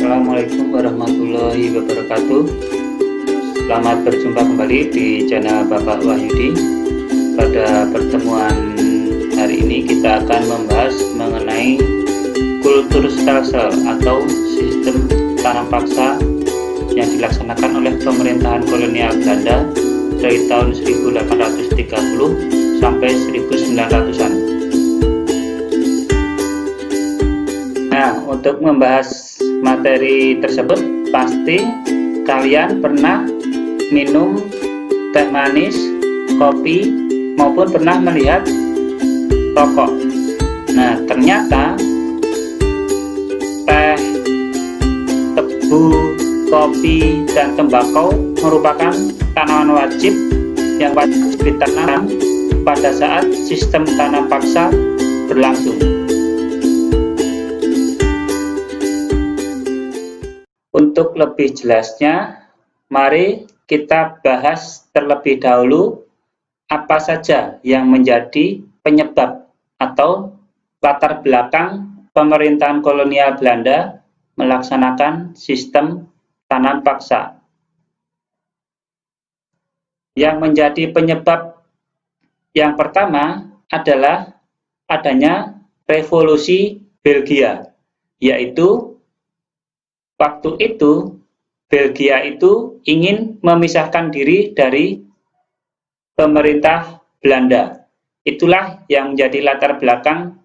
Assalamualaikum warahmatullahi wabarakatuh. Selamat berjumpa kembali di channel Bapak Wahyudi. Pada pertemuan hari ini kita akan membahas mengenai kultur stelsel atau sistem tanam paksa yang dilaksanakan oleh pemerintahan kolonial Belanda dari tahun 1830 sampai 1900-an. Nah, untuk membahas materi tersebut, pasti kalian pernah minum teh manis, kopi, maupun pernah melihat rokok. Nah, ternyata teh, tebu, kopi, dan tembakau merupakan tanaman wajib yang wajib ditanam pada saat sistem tanam paksa berlangsung. Untuk lebih jelasnya, mari kita bahas terlebih dahulu apa saja yang menjadi penyebab atau latar belakang pemerintahan kolonial Belanda melaksanakan sistem tanam paksa. Yang menjadi penyebab yang pertama adalah adanya revolusi Belgia, yaitu waktu itu Belgia itu ingin memisahkan diri dari pemerintah Belanda. Itulah yang menjadi latar belakang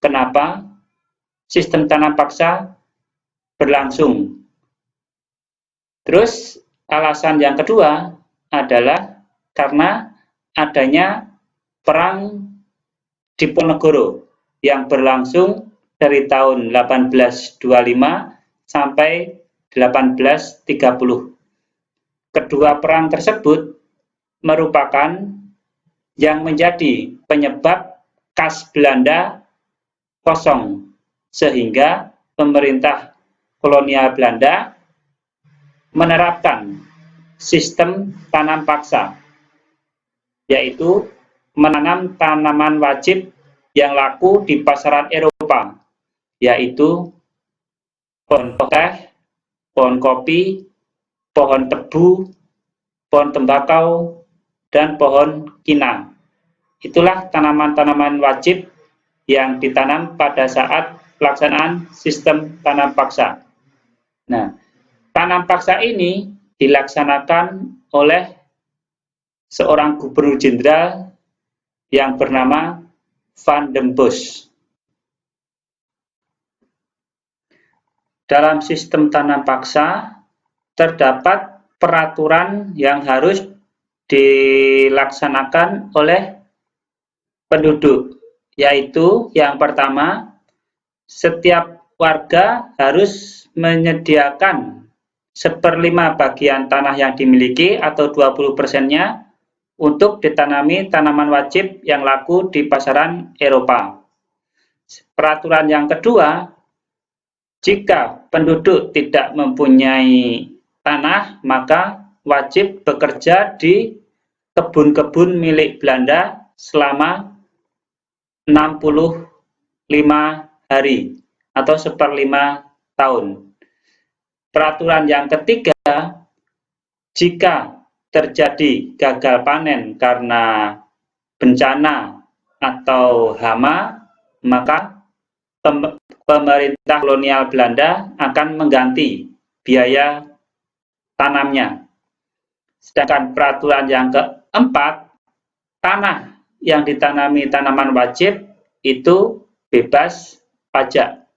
kenapa sistem tanam paksa berlangsung. Terus alasan yang kedua adalah karena adanya perang Diponegoro yang berlangsung dari tahun 1825 sampai 1830. Kedua perang tersebut merupakan yang menjadi penyebab kas Belanda kosong, sehingga pemerintah kolonial Belanda menerapkan sistem tanam paksa, yaitu menanam tanaman wajib yang laku di pasaran Eropa, yaitu pohon teh, pohon kopi, pohon tebu, pohon tembakau, dan pohon kinang. Itulah tanaman-tanaman wajib yang ditanam pada saat pelaksanaan sistem tanam paksa. Nah, tanam paksa ini dilaksanakan oleh seorang gubernur jenderal yang bernama Van den Bosch. Dalam sistem tanam paksa terdapat peraturan yang harus dilaksanakan oleh penduduk, yaitu yang pertama, setiap warga harus menyediakan 1/5 bagian tanah yang dimiliki atau 20%-nya untuk ditanami tanaman wajib yang laku di pasaran Eropa. Peraturan yang kedua, jika penduduk tidak mempunyai tanah, maka wajib bekerja di kebun-kebun milik Belanda selama 65 hari atau 1/5 tahun. Peraturan yang ketiga, jika terjadi gagal panen karena bencana atau hama, maka pemerintah kolonial Belanda akan mengganti biaya tanamnya. Sedangkan peraturan yang keempat, tanah yang ditanami tanaman wajib itu bebas pajak.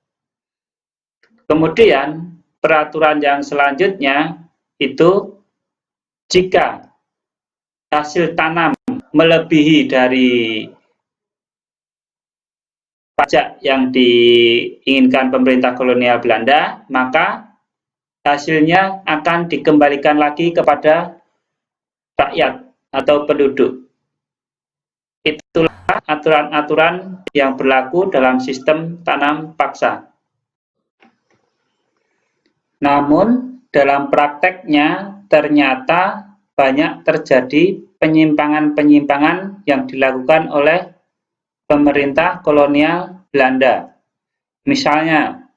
Kemudian peraturan yang selanjutnya itu jika hasil tanam melebihi dari pajak yang diinginkan pemerintah kolonial Belanda, maka hasilnya akan dikembalikan lagi kepada rakyat atau penduduk. Itulah aturan-aturan yang berlaku dalam sistem tanam paksa. Namun, dalam prakteknya ternyata banyak terjadi penyimpangan-penyimpangan yang dilakukan oleh pemerintah kolonial Belanda. Misalnya,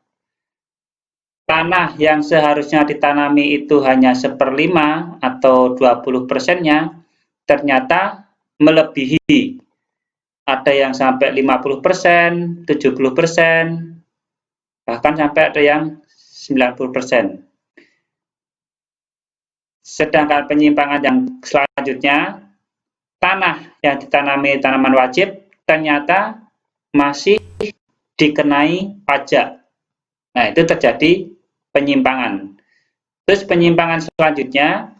tanah yang seharusnya ditanami itu hanya 1/5 atau 20%-nya, ternyata melebihi. Ada yang sampai 50%, 70%, bahkan sampai ada yang 90%. Sedangkan penyimpangan yang selanjutnya, tanah yang ditanami tanaman wajib ternyata masih dikenai pajak. Nah, itu terjadi penyimpangan. Terus penyimpangan selanjutnya,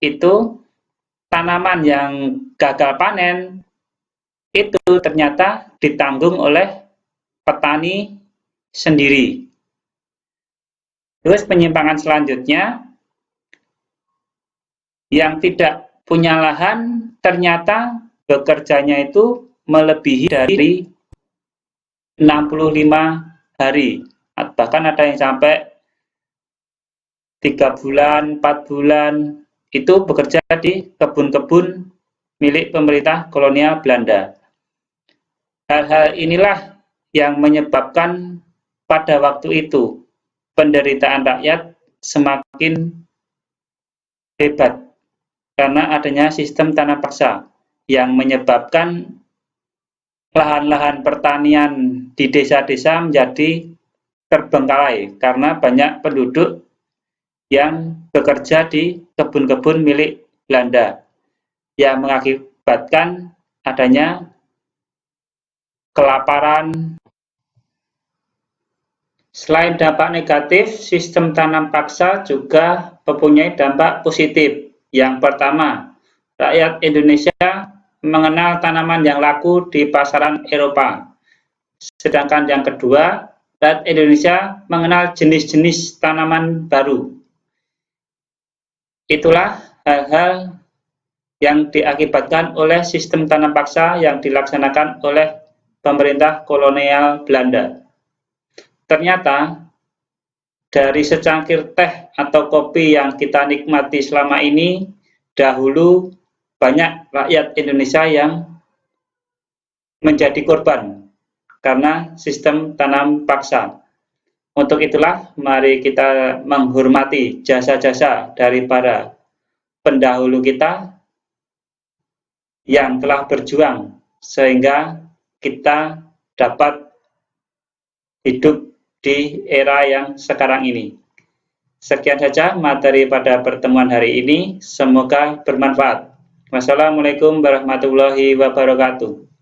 itu tanaman yang gagal panen itu ternyata ditanggung oleh petani sendiri. Terus penyimpangan selanjutnya, yang tidak punya lahan ternyata bekerjanya itu melebihi dari 65 hari. Bahkan ada yang sampai 3 bulan, 4 bulan, itu bekerja di kebun-kebun milik pemerintah kolonial Belanda. Hal-hal inilah yang menyebabkan pada waktu itu penderitaan rakyat semakin hebat karena adanya sistem tanah paksa yang menyebabkan lahan-lahan pertanian di desa-desa menjadi terbengkalai karena banyak penduduk yang bekerja di kebun-kebun milik Belanda yang mengakibatkan adanya kelaparan. Selain dampak negatif, sistem tanam paksa juga mempunyai dampak positif. Yang pertama, rakyat Indonesia mengenal tanaman yang laku di pasaran Eropa. Sedangkan yang kedua, rakyat Indonesia mengenal jenis-jenis tanaman baru. Itulah hal-hal yang diakibatkan oleh sistem tanam paksa yang dilaksanakan oleh pemerintah kolonial Belanda. Ternyata dari secangkir teh atau kopi yang kita nikmati selama ini, dahulu banyak rakyat Indonesia yang menjadi korban karena sistem tanam paksa. Untuk itulah, mari kita menghormati jasa-jasa dari para pendahulu kita yang telah berjuang sehingga kita dapat hidup di era yang sekarang ini. Sekian saja materi pada pertemuan hari ini, semoga bermanfaat. Wassalamualaikum warahmatullahi wabarakatuh.